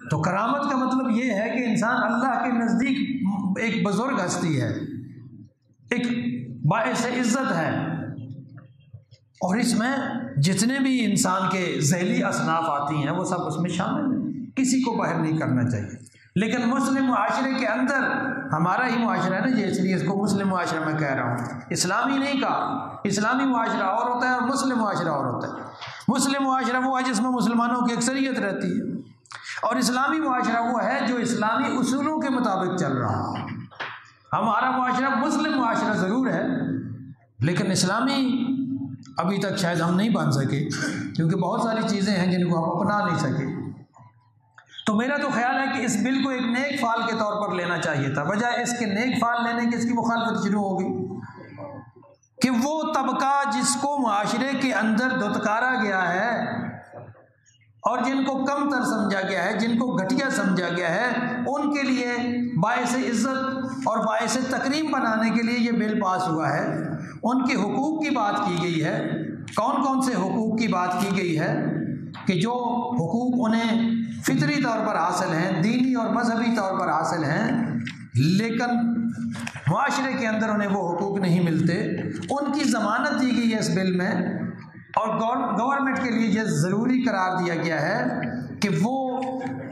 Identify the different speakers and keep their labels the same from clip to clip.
Speaker 1: تو کرامت کا مطلب یہ ہے کہ انسان اللہ کے نزدیک ایک بزرگ ہستی ہے، ایک باعث عزت ہے، اور اس میں جتنے بھی انسان کے ذیلی اصناف آتی ہیں وہ سب اس میں شامل ہیں، کسی کو باہر نہیں کرنا چاہیے۔ لیکن مسلم معاشرے کے اندر، ہمارا ہی معاشرہ ہے نا یہ، اس لیے اس کو مسلم معاشرہ میں کہہ رہا ہوں، اسلامی نہیں کہا۔ اسلامی معاشرہ اور ہوتا ہے اور مسلم معاشرہ اور ہوتا ہے۔ مسلم معاشرہ وہ ہے جس میں مسلمانوں کی اکثریت رہتی ہے، اور اسلامی معاشرہ وہ ہے جو اسلامی اصولوں کے مطابق چل رہا ہے۔ ہمارا معاشرہ مسلم معاشرہ ضرور ہے، لیکن اسلامی ابھی تک شاید ہم نہیں بن سکے، کیونکہ بہت ساری چیزیں ہیں جن کو ہم اپنا نہیں سکے۔ تو میرا تو خیال ہے کہ اس بل کو ایک نیک فعل کے طور پر لینا چاہیے تھا، بجائے اس کے نیک فعل لینے کے اس کی مخالفت شروع ہو گئی کہ وہ طبقہ جس کو معاشرے کے اندر دھتکارا گیا ہے اور جن کو کم تر سمجھا گیا ہے، جن کو گھٹیا سمجھا گیا ہے، ان کے لیے باعث عزت اور باعث تکریم بنانے کے لیے یہ بل پاس ہوا ہے۔ ان کے حقوق کی بات کی گئی ہے۔ کون کون سے حقوق کی بات کی گئی ہے؟ کہ جو حقوق انہیں فطری طور پر حاصل ہیں، دینی اور مذہبی طور پر حاصل ہیں، لیکن معاشرے کے اندر انہیں وہ حقوق نہیں ملتے، ان کی ضمانت دی گئی ہے اس بل میں، اور گورنمنٹ کے لیے یہ ضروری قرار دیا گیا ہے کہ وہ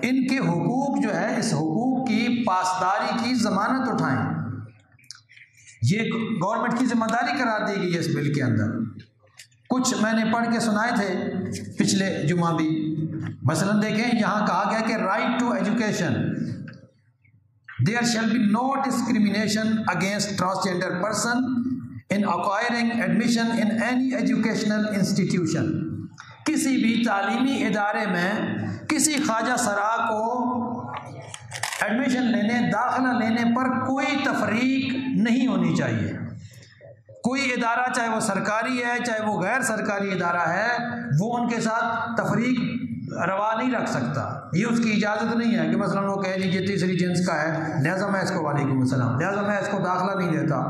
Speaker 1: ان کے حقوق جو ہے، اس حقوق کی پاسداری کی ضمانت اٹھائیں۔ یہ گورنمنٹ کی ذمہ داری قرار دی گئی ہے اس بل کے اندر۔ کچھ میں نے پڑھ کے سنائے تھے پچھلے جمعہ بھی۔ مثلاً دیکھیں، یہاں کہا گیا کہ right to education, there shall be no discrimination against transgender person in acquiring admission in any educational institution۔ کسی بھی تعلیمی ادارے میں کسی خواجہ سرا کو ایڈمیشن لینے، داخلہ لینے پر کوئی تفریق نہیں ہونی چاہیے۔ کوئی ادارہ، چاہے وہ سرکاری ہے چاہے وہ غیر سرکاری ادارہ ہے، وہ ان کے ساتھ تفریق روا نہیں رکھ سکتا۔ یہ اس کی اجازت نہیں ہے کہ مثلاً وہ کہے جی تیسری جنس کا ہے لہٰذا میں اس کو، وعلیکم السلام، لہٰذا میں اس کو داخلہ نہیں دیتا۔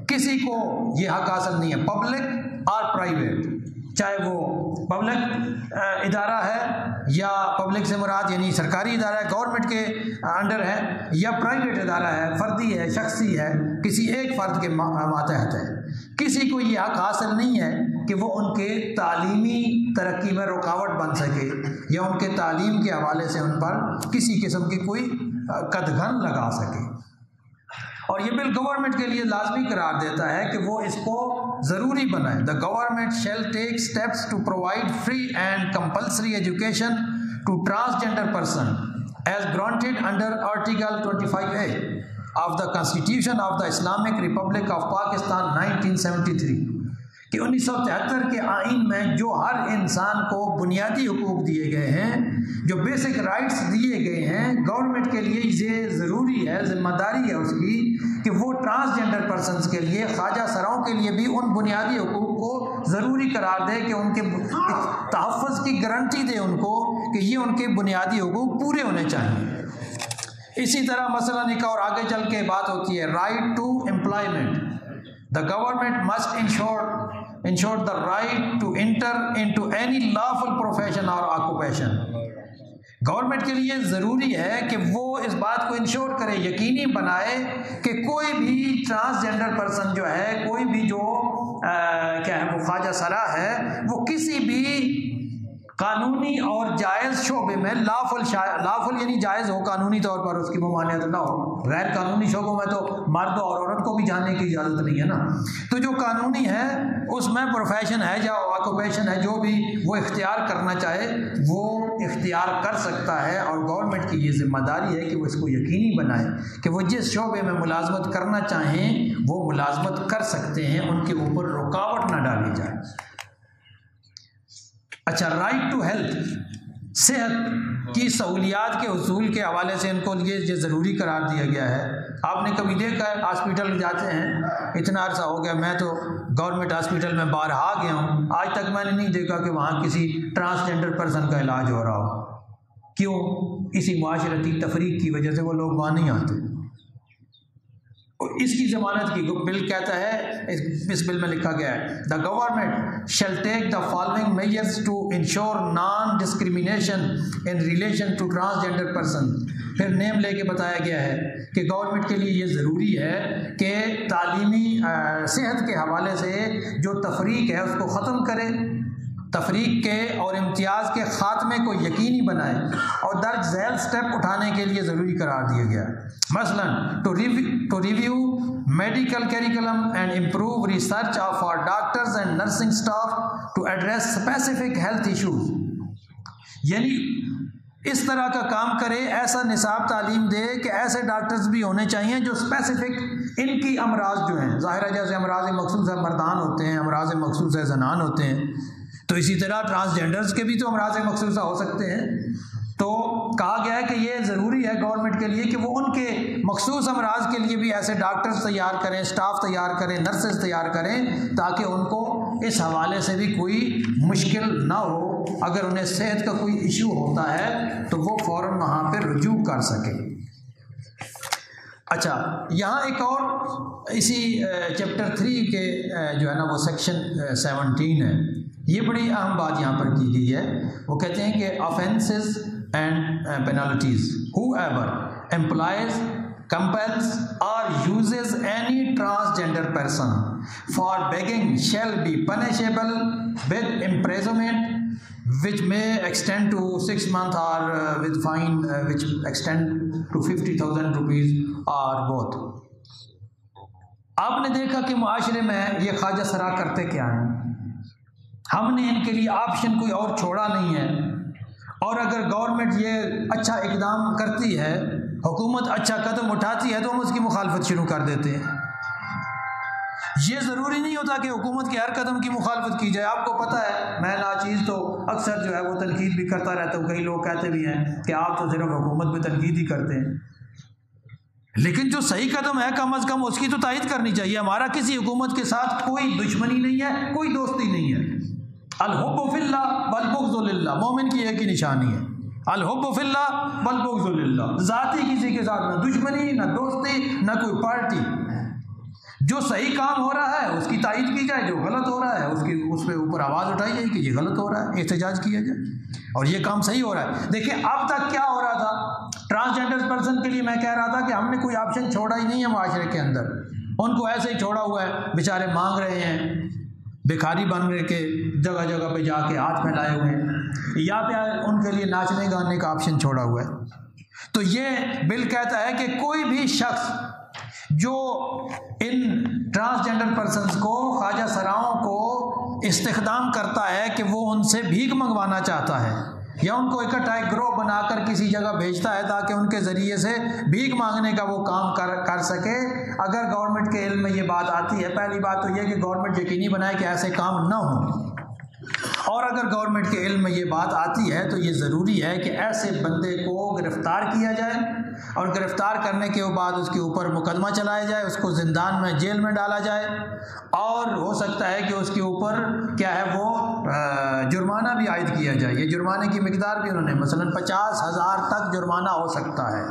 Speaker 1: کسی کو یہ حق حاصل نہیں ہے، پبلک اور پرائیویٹ، چاہے وہ پبلک ادارہ ہے یا پبلک سے مراد یعنی سرکاری ادارہ ہے، گورنمنٹ کے انڈر ہے، یا پرائیویٹ ادارہ ہے، فردی ہے، شخصی ہے، کسی ایک فرد کے ماتحت ہے۔ کسی کو یہ حق حاصل نہیں ہے کہ وہ ان کے تعلیمی ترقی میں رکاوٹ بن سکے یا ان کے تعلیم کے حوالے سے ان پر کسی قسم کی کوئی قدغن لگا سکے۔ اور یہ بل گورنمنٹ کے لیے لازمی قرار دیتا ہے کہ وہ اس کو ضروری بنائے۔ The government shall take steps to provide free and compulsory education to transgender person as granted under Article 25A of the Constitution of the Islamic Republic of Pakistan 1973 کہ 1973 کے آئین میں جو ہر انسان کو بنیادی حقوق دیے گئے ہیں، جو بیسک رائٹس دیے گئے ہیں، گورنمنٹ کے لیے یہ ضروری ہے، ذمہ داری ہے اس کی کہ وہ ٹرانسجنڈر پرسنز کے لیے، خواجہ سراؤں کے لیے بھی ان بنیادی حقوق کو ضروری قرار دے، کہ ان کے تحفظ کی گارنٹی دے ان کو کہ یہ ان کے بنیادی حقوق پورے ہونے چاہیے۔ اسی طرح مثلا ایک اور آگے چل کے بات ہوتی ہے right to employment. The government must ensure the right to enter into any lawful profession or occupation۔ Government کے لیے ضروری ہے کہ وہ اس بات کو انشور کرے، یقینی بنائے کہ کوئی بھی ٹرانسجنڈر پرسن جو ہے، کوئی بھی جو کیا ہے وہ خواجہ سرا ہے، وہ کسی بھی قانونی اور جائز شعبے میں لافل یعنی جائز ہو، قانونی طور پر اس کی ممانعت نہ ہو۔ غیر قانونی شعبوں میں تو مرد اور عورت کو بھی جانے کی اجازت نہیں ہے نا۔ تو جو قانونی ہے اس میں پروفیشن ہے یا آکوپیشن ہے، جو بھی وہ اختیار کرنا چاہے وہ اختیار کر سکتا ہے، اور گورنمنٹ کی یہ ذمہ داری ہے کہ وہ اس کو یقینی بنائے کہ وہ جس شعبے میں ملازمت کرنا چاہیں وہ ملازمت کر سکتے ہیں، ان کے اوپر رکاوٹ نہ ڈالی جائے۔ اچھا، رائٹ ٹو ہیلتھ، صحت کی سہولیات کے حصول کے حوالے سے ان کو یہ ضروری قرار دیا گیا ہے۔ آپ نے کبھی دیکھا ہے ہاسپٹل جاتے ہیں، اتنا عرصہ ہو گیا، میں تو گورنمنٹ ہاسپٹل میں بارہا گیا ہوں، آج تک میں نے نہیں دیکھا کہ وہاں کسی ٹرانسجنڈر پرسن کا علاج ہو رہا ہو۔ کیوں؟ اسی معاشرتی تفریق کی وجہ سے وہ لوگ وہاں نہیں آتے۔ اس کی ضمانت کی بل کہتا ہے، اس بل میں لکھا گیا ہے the government shall take the following measures to ensure non discrimination in relation to transgender person. پھر نیم لے کے بتایا گیا ہے کہ گورنمنٹ کے لیے یہ ضروری ہے کہ تعلیمی صحت کے حوالے سے جو تفریق ہے اس کو ختم کرے، تفریق کے اور امتیاز کے خاتمے کو یقینی بنائے اور درج ذیل سٹیپ اٹھانے کے لیے ضروری قرار دیا گیا. مثلا to review medical curriculum and improve research of our doctors and nursing staff to address specific health issues. یعنی اس طرح کا کام کرے، ایسا نصاب تعلیم دے کہ ایسے ڈاکٹرز بھی ہونے چاہیے جو اسپیسیفک ان کی امراض جو ہیں، ظاہر ہے جیسے امراض مخصوص ہے مردان ہوتے ہیں، امراض مخصوص ہے زنان ہوتے ہیں، تو اسی طرح ٹرانسجینڈرز کے بھی تو امراض مخصوصہ ہو سکتے ہیں. تو کہا گیا ہے کہ یہ ضروری ہے گورنمنٹ کے لیے کہ وہ ان کے مخصوص امراض کے لیے بھی ایسے ڈاکٹرز تیار کریں، اسٹاف تیار کریں، نرسز تیار کریں، تاکہ ان کو اس حوالے سے بھی کوئی مشکل نہ ہو. اگر انہیں صحت کا کوئی ایشو ہوتا ہے تو وہ فوراً وہاں پہ رجوع کر سکیں. اچھا، یہاں ایک اور اسی چیپٹر 3 کے جو ہے نا وہ سیکشن 17 ہے، یہ بڑی اہم بات یہاں پر کی گئی ہے. وہ کہتے ہیں کہ offenses and penalties whoever employs, compels or uses any transgender person for begging shall be punishable with imprisonment which may extend to 6 months or with fine which extend to 50,000 rupees or both. آپ نے دیکھا کہ معاشرے میں یہ خواجہ سرا کرتے کیا ہیں. ہم نے ان کے لیے آپشن کوئی اور چھوڑا نہیں ہے، اور اگر گورنمنٹ یہ اچھا اقدام کرتی ہے، حکومت اچھا قدم اٹھاتی ہے، تو ہم اس کی مخالفت شروع کر دیتے ہیں. یہ ضروری نہیں ہوتا کہ حکومت کے ہر قدم کی مخالفت کی جائے. آپ کو پتہ ہے میں ناچیز تو اکثر جو ہے وہ تنقید بھی کرتا رہتا ہوں. کئی لوگ کہتے بھی ہیں کہ آپ تو صرف حکومت پہ تنقید ہی کرتے ہیں، لیکن جو صحیح قدم ہے کم از کم اس کی تو تائید کرنی چاہیے. ہمارا کسی حکومت کے ساتھ کوئی دشمنی نہیں ہے، کوئی دوستی نہیں ہے. الحب فی اللہ والبغض للہ، مومن کی ایک ہی نشانی ہے، الحب فی اللہ والبغض للہ. ذاتی کسی کے ساتھ نہ دشمنی، نہ دوستی، نہ کوئی پارٹی. جو صحیح کام ہو رہا ہے اس کی تائید کی جائے، جو غلط ہو رہا ہے اس پہ اوپر آواز اٹھائی جائے کہ یہ غلط ہو رہا ہے، احتجاج کیا جائے اور یہ کام صحیح ہو رہا ہے. دیکھیں اب تک کیا ہو رہا تھا ٹرانسجینڈر پرسن کے لیے، میں کہہ رہا تھا کہ ہم نے کوئی آپشن چھوڑا ہی نہیں ہے معاشرے کے اندر. ان کو ایسے ہی چھوڑا ہوا ہے، بیچارے مانگ رہے ہیں، بھکاری بن رہے کے جگہ جگہ پہ جا کے ہاتھ پھیلائے ہوئے ہیں، یا پہ ان کے لیے ناچنے گانے کا آپشن چھوڑا ہوا ہے. تو یہ بل کہتا ہے کہ کوئی بھی شخص جو ان ٹرانسجینڈر پرسنز کو، خواجہ سراؤں کو استخدام کرتا ہے کہ وہ ان سے بھیک منگوانا چاہتا ہے، یا ان کو اکٹھا ایک گروہ بنا کر کسی جگہ بھیجتا ہے تاکہ ان کے ذریعے سے بھیک مانگنے کا وہ کام کر سکے، اگر گورنمنٹ کے علم میں یہ بات آتی ہے، پہلی بات تو یہ کہ گورنمنٹ یقینی بنائے کہ ایسے کام نہ ہوں. اور اگر گورنمنٹ کے علم میں یہ بات آتی ہے تو یہ ضروری ہے کہ ایسے بندے کو گرفتار کیا جائے، اور گرفتار کرنے کے بعد اس کے اوپر مقدمہ چلایا جائے، اس کو زندان میں، جیل میں ڈالا جائے، اور ہو سکتا ہے کہ اس کے اوپر کیا ہے وہ جرمانہ بھی عائد کیا جائے. یہ جرمانے کی مقدار بھی انہوں نے مثلاً 50,000 تک جرمانہ ہو سکتا ہے.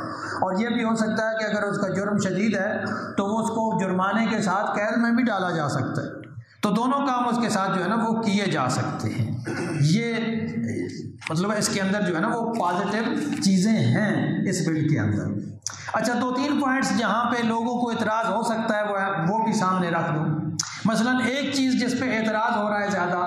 Speaker 1: اور یہ بھی ہو سکتا ہے کہ اگر اس کا جرم شدید ہے تو وہ اس کو جرمانے کے ساتھ قید میں بھی ڈالا جا سکتا ہے. تو دونوں کام اس کے ساتھ جو ہے نا وہ کیے جا سکتے ہیں. یہ مطلب اس کے اندر جو ہے نا وہ پازیٹیو چیزیں ہیں اس بل کے اندر. اچھا، 2-3 پوائنٹس جہاں پہ لوگوں کو اعتراض ہو سکتا ہے وہ بھی سامنے رکھ دوں. مثلاً ایک چیز جس پہ اعتراض ہو رہا ہے زیادہ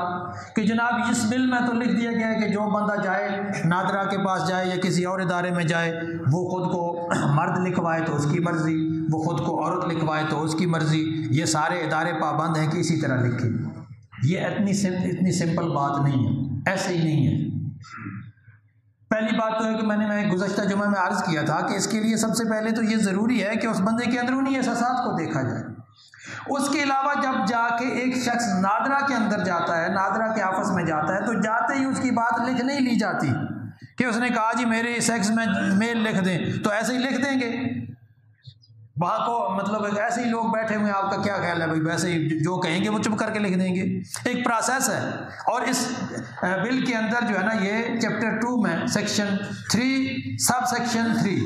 Speaker 1: کہ جناب اس بل میں تو لکھ دیا گیا ہے کہ جو بندہ جائے نادرا کے پاس جائے یا کسی اور ادارے میں جائے، وہ خود کو مرد لکھوائے تو اس کی مرضی، وہ خود کو عورت لکھوائے تو اس کی مرضی. یہ سارے ادارے پابند ہیں کہ اسی طرح لکھیں. یہ اتنی سمپل بات نہیں ہے، ایسے ہی نہیں ہے. پہلی بات تو ہے کہ میں نے گزشتہ جمعہ میں عرض کیا تھا کہ اس کے لیے سب سے پہلے تو یہ ضروری ہے کہ اس بندے کے اندرونی احساسات کو دیکھا جائے. اس کے علاوہ جب جا کے ایک شخص نادرا کے اندر جاتا ہے، نادرا کے آفس میں جاتا ہے، تو جاتے ہی اس کی بات لکھ نہیں لی جاتی کہ اس نے کہا جی میرے سیکس میں میل لکھ دیں، تو ایسے ہی لکھ دیں گے. وہاں کو مطلب ایسے ہی لوگ بیٹھے ہوئے ہیں، آپ کا کیا خیال ہے بھائی، ویسے ہی جو کہیں گے وہ چپ کر کے لکھ دیں گے. ایک پروسیس ہے. اور اس بل کے اندر جو ہے نا یہ چیپٹر 2 میں section 3 sub section 3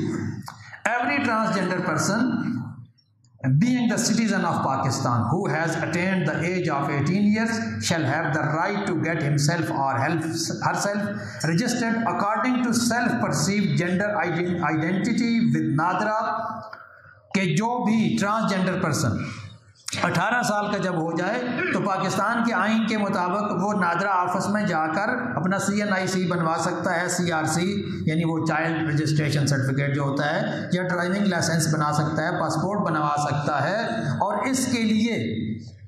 Speaker 1: every transgender person being the citizen of Pakistan who has attained the age of 18 years shall have the right to get himself or herself registered according to self-perceived gender identity with NADRA. کہ جو بھی transgender person 18 سال کا جب ہو جائے تو پاکستان کے آئین کے مطابق وہ نادرا آفس میں جا کر اپنا CNIC بنوا سکتا ہے, CRC یعنی وہ چائلڈ رجسٹریشن سرٹیفکیٹ جو ہوتا ہے, یا ڈرائیونگ لائسنس بنا سکتا ہے, پاسپورٹ بنوا سکتا ہے. اور اس کے لیے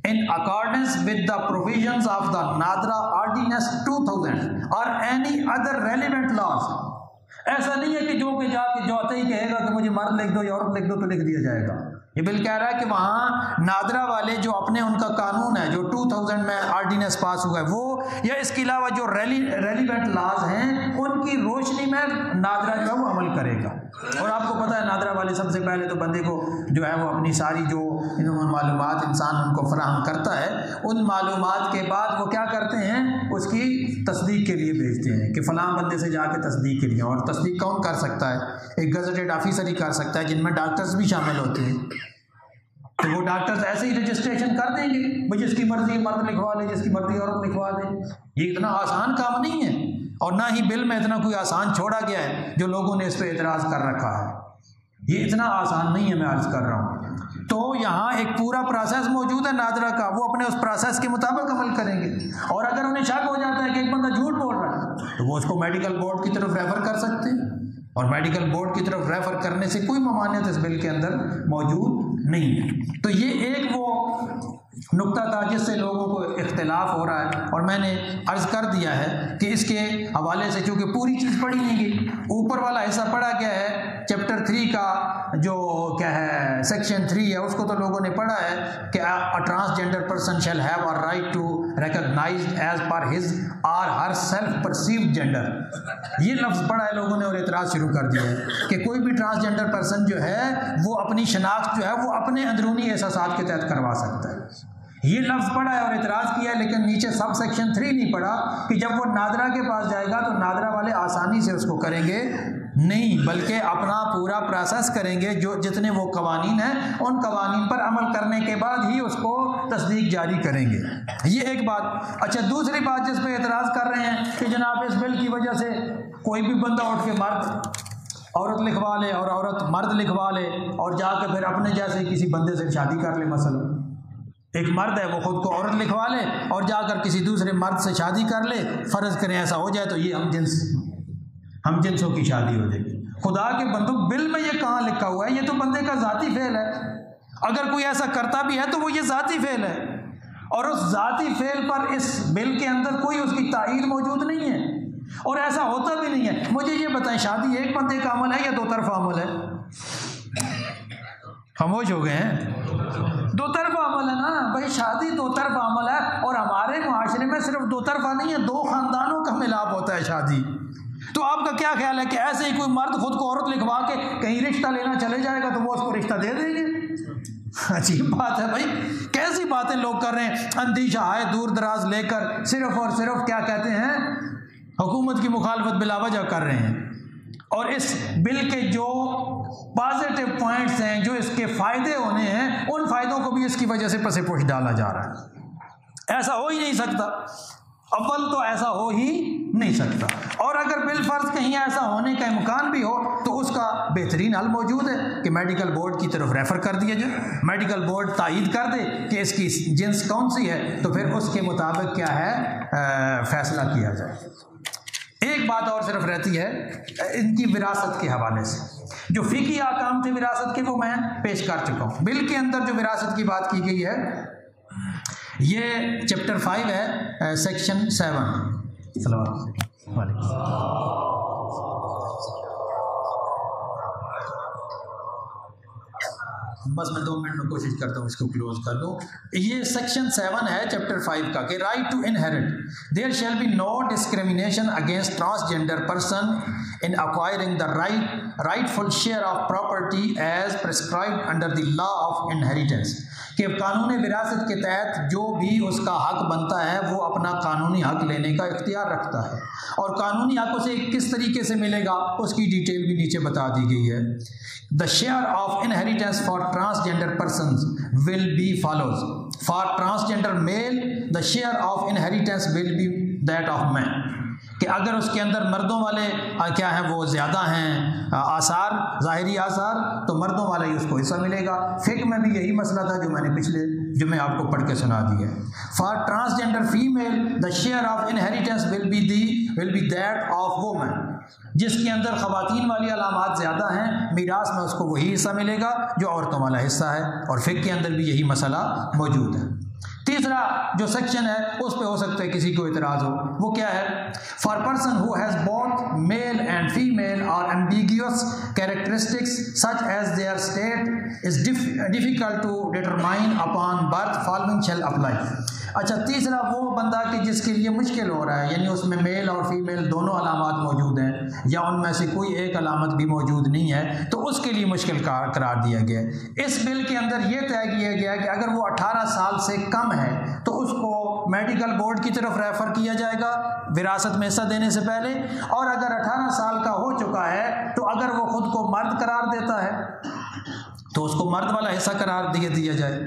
Speaker 1: in accordance with the provisions of the NADRA Ordinance 2000 or any other relevant laws. ایسا نہیں ہے کہ جو کہ جا کے جو آتا ہی کہے گا کہ مجھے مرد لکھ دو یا عورت لکھ دو تو لکھ دیا جائے گا. یہ بل کہہ رہا ہے کہ وہاں نادرا والے جو اپنے ان کا قانون ہے جو 2000 میں آرڈیننس پاس ہوا ہے وہ, یا اس کے علاوہ جو ریلیونٹ لاز ہیں ان کی روشنی میں نادرا جو ہے وہ عمل کرے گا. اور آپ کو پتہ ہے نادرا والے سب سے پہلے تو بندے کو جو ہے وہ اپنی ساری جو معلومات انسان ان کو فراہم کرتا ہے, ان معلومات کے بعد وہ کیا کرتے ہیں, اس کی تصدیق کے لیے بھیجتے ہیں کہ فلاں بندے سے جا کے تصدیق کے لیے. اور تصدیق کون کر سکتا ہے؟ ایک گزٹڈ آفیسر ہی کر سکتا ہے, جن میں ڈاکٹرز بھی شامل ہوتے ہیں. تو وہ ڈاکٹرز ایسے ہی رجسٹریشن کر دیں گے, جس کی مرضی مرد لکھوا لے, جس کی مرضی عورت لکھوا دے. یہ اتنا آسان کام نہیں ہے, اور نہ ہی بل میں اتنا کوئی آسان چھوڑا گیا ہے جو لوگوں نے اس پہ اعتراض کر رکھا ہے. یہ اتنا آسان نہیں ہے, میں عرض کر رہا ہوں. تو یہاں ایک پورا پروسیس موجود ہے نادرا کا, وہ اپنے اس پروسیس کے مطابق عمل کریں گے. اور اگر انہیں شک ہو جاتا ہے کہ ایک بندہ جھوٹ بول رہا ہے تو وہ اس کو میڈیکل بورڈ کی طرف ریفر کر سکتے ہیں, اور میڈیکل بورڈ کی طرف ریفر کرنے سے کوئی ممانعت اس بل کے اندر موجود نہیں ہے. تو یہ ایک وہ نقطہ تھا جس سے لوگوں کو اختلاف ہو رہا ہے, اور میں نے عرض کر دیا ہے کہ اس کے حوالے سے چونکہ پوری چیز پڑھی نہیں گئی, اوپر والا حصہ پڑھا گیا ہے چیپٹر 3 کا جو کیا ہے سیکشن 3 ہے, اس کو تو لوگوں نے پڑھا ہے کہ transgender person shall have a right to recognized as per his اور ہر سیلف پرسیوڈ جینڈر. یہ لفظ پڑھا ہے لوگوں نے اور اعتراض شروع کر دیا ہے کہ کوئی بھی ٹرانسجنڈر پرسن جو ہے وہ اپنی شناخت جو ہے وہ اپنے اندرونی احساسات کے تحت کروا سکتا ہے. یہ لفظ پڑھا ہے اور اعتراض کیا ہے, لیکن نیچے سب سیکشن 3 نہیں پڑھا کہ جب وہ نادرا کے پاس جائے گا تو نادرا والے آسانی سے اس کو کریں گے نہیں, بلکہ اپنا پورا پروسیس کریں گے. جو جتنے وہ قوانین ہیں ان قوانین پر عمل کرنے کے بعد ہی اس کو تصدیق جاری کریں گے. یہ ایک بات. اچھا, دوسری بات جس پہ اعتراض کر رہے ہیں کہ جناب اس بل کی وجہ سے کوئی بھی بندہ اٹھ کے مرد عورت لکھوا لے اور عورت مرد لکھوا لے اور جا کے پھر اپنے جیسے کسی بندے سے شادی کر لے. مثلا ایک مرد ہے وہ خود کو عورت لکھوا لے اور جا کر کسی دوسرے مرد سے شادی کر لے, فرض کریں ایسا ہو جائے تو یہ ہم جنسوں کی شادی ہو جائے گی. خدا کے بندو, بل میں یہ کہاں لکھا ہوا ہے؟ یہ تو بندے کا ذاتی فعل ہے. اگر کوئی ایسا کرتا بھی ہے تو وہ یہ ذاتی فعل ہے, اور اس ذاتی فعل پر اس بل کے اندر کوئی اس کی تائید موجود نہیں ہے, اور ایسا ہوتا بھی نہیں ہے. مجھے یہ بتائیں, شادی ایک بندے کا عمل ہے یا دو طرفہ عمل ہے؟ خاموش ہو گئے ہیں. دو طرفہ عمل ہے نا بھائی, شادی دو طرفہ عمل ہے, اور ہمارے معاشرے میں صرف دو طرفہ نہیں ہے, دو خاندانوں کا ملاپ ہوتا ہے شادی. تو آپ کا کیا خیال ہے کہ ایسے ہی کوئی مرد خود کو عورت لکھوا کے کہیں رشتہ لینا چلے جائے گا تو وہ اس کو رشتہ دے دیں گے؟ عجیب بات ہے بھائی, کیسی باتیں لوگ کر رہے ہیں. اندیشہ ہے دور دراز لے کر صرف اور صرف کیا کہتے ہیں, حکومت کی مخالفت بلا وجہ کر رہے ہیں. اور اس بل کے جو پازیٹیو پوائنٹس ہیں, جو اس کے فائدے ہونے ہیں, ان فائدوں کو بھی اس کی وجہ سے پس پوش ڈالا جا رہا ہے. ایسا ہو ہی نہیں سکتا, اول تو ایسا ہو ہی نہیں سکتا. اور اگر بل فرض کہیں ایسا ہونے کا امکان بھی ہو تو اس کا بہترین حل موجود ہے کہ میڈیکل بورڈ کی طرف ریفر کر دیا جائے. میڈیکل بورڈ تائید کر دے کہ اس کی جنس کون سی ہے, تو پھر اس کے مطابق کیا ہے فیصلہ کیا جائے. ایک بات اور صرف رہتی ہے ان کی وراثت کے حوالے سے. جو فقہی احکام تھے وراثت کے وہ میں پیش کر چکا ہوں. بل کے اندر جو وراثت کی بات کی گئی ہے یہ چیپٹر 5 ہے سیکشن 7. بس میں 2 منٹ میں کوشش کرتا ہوں اس کو کلوز کر دوں. یہ سیکشن 7 ہے چیپٹر 5 کا کہ right to inherit. There shall be no discrimination against transgender person in acquiring the rightful share of property as prescribed under the law of inheritance. کہ قانون وراثت کے تحت جو بھی اس کا حق بنتا ہے وہ اپنا قانونی حق لینے کا اختیار رکھتا ہے، اور قانونی حق اسے کس طریقے سے ملے گا اس کی ڈیٹیل بھی نیچے بتا دی گئی ہے۔ The share of inheritance for transgender persons will be follows. For transgender male, the share of inheritance will be that of men. کہ اگر اس کے اندر مردوں والے کیا ہیں وہ زیادہ ہیں آثار، ظاہری آثار، تو مردوں والا ہی اس کو حصہ ملے گا۔ فقہ میں بھی یہی مسئلہ تھا جو میں نے پچھلے جمعے آپ کو پڑھ کے سنا دیا ہے۔ For transgender female the share of inheritance will be that of woman. جس کے اندر خواتین والی علامات زیادہ ہیں، میراث میں اس کو وہی حصہ ملے گا جو عورتوں والا حصہ ہے، اور فقہ کے اندر بھی یہی مسئلہ موجود ہے۔ تیسرا جو سیکشن ہے اس پہ ہو سکتا ہے کسی کو اعتراض ہو، وہ کیا ہے؟ For person who has both male and female اور ambiguous characteristics such as their state is difficult to determine upon birth following shall apply. اچھا، تیسرا وہ بندہ کہ جس کے لیے مشکل ہو رہا ہے، یعنی اس میں میل اور فیمیل دونوں علامات موجود ہیں یا ان میں سے کوئی ایک علامت بھی موجود نہیں ہے، تو اس کے لیے مشکل قرار دیا گیا ہے۔ اس بل کے اندر یہ طے کیا گیا ہے کہ اگر وہ 18 سال سے کم ہے تو اس کو میڈیکل بورڈ کی طرف ریفر کیا جائے گا وراثت میں حصہ دینے سے پہلے، اور اگر 18 سال کا ہو چکا ہے تو اگر وہ خود کو مرد قرار دیتا ہے تو اس کو مرد والا حصہ قرار دیا جائے،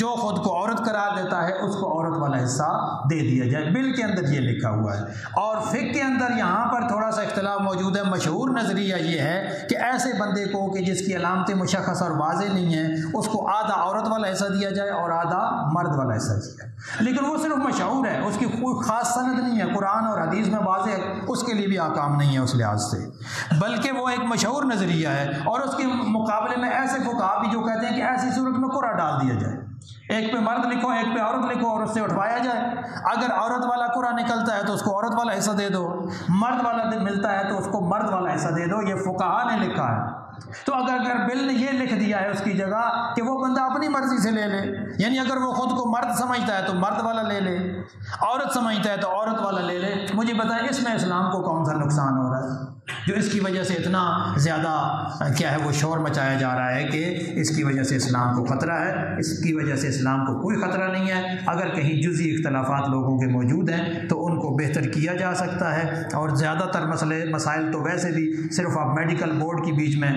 Speaker 1: جو خود کو عورت قرار دیتا ہے اس کو عورت والا حصہ دے دیا جائے۔ بل کے اندر یہ لکھا ہوا ہے، اور فقہ کے اندر یہاں پر تھوڑا سا اختلاف موجود ہے۔ مشہور نظریہ یہ ہے کہ ایسے بندے کو کہ جس کی علامتیں مشخص اور واضح نہیں ہیں اس کو آدھا عورت والا حصہ دیا جائے اور آدھا مرد والا حصہ دیا جائے، لیکن وہ صرف مشہور ہے، اس کی کوئی خاص سند نہیں ہے، قرآن اور حدیث میں واضح ہے، اس کے لیے بھی احکام نہیں ہے اس لحاظ سے، بلکہ وہ ایک مشہور نظریہ ہے۔ اور اس کے مقابلے میں ایسے فقہا بھی جو کہتے ہیں کہ ایسی صورت میں قرعہ ڈال دیا جائے، ایک پہ مرد لکھو ایک پہ عورت لکھو اور اس سے اٹھوایا جائے۔ اگر عورت والا قرعہ نکلتا ہے تو اس کو عورت والا حصہ دے دو، مرد والا ملتا ہے تو اس کو مرد والا حصہ دے دو، یہ فقہا نے لکھا ہے۔ تو اگر بل نے یہ لکھ دیا ہے اس کی جگہ کہ وہ بندہ اپنی مرضی سے لے لے، یعنی اگر وہ خود کو مرد سمجھتا ہے تو مرد والا لے لے، عورت سمجھتا ہے تو عورت والا لے لے، مجھے بتائیں اس میں اسلام کو کون سا نقصان ہو رہا ہے جو اس کی وجہ سے اتنا زیادہ کیا ہے وہ شور مچایا جا رہا ہے کہ اس کی وجہ سے اسلام کو خطرہ ہے؟ اس کی وجہ سے اسلام کو کوئی خطرہ نہیں ہے۔ اگر کہیں جزئی اختلافات لوگوں کے موجود ہیں تو ان کو بہتر کیا جا سکتا ہے، اور زیادہ تر مسائل تو ویسے بھی صرف آپ میڈیکل بورڈ کی بیچ میں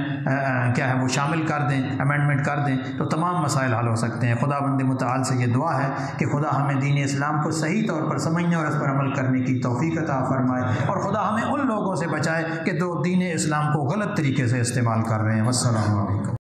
Speaker 1: کیا ہے وہ شامل کر دیں، امینڈمنٹ کر دیں تو تمام مسائل حل ہو سکتے ہیں۔ خدا بند متعال سے یہ دعا ہے کہ خدا ہمیں دین اسلام کو صحیح طور پر سمجھنے اور اس پر عمل کرنے کی توفیق عطا فرمائے، اور خدا ہمیں ان لوگوں سے بچائے کہ جو دین اسلام کو غلط طریقے سے استعمال کر رہے ہیں۔ والسلام علیکم۔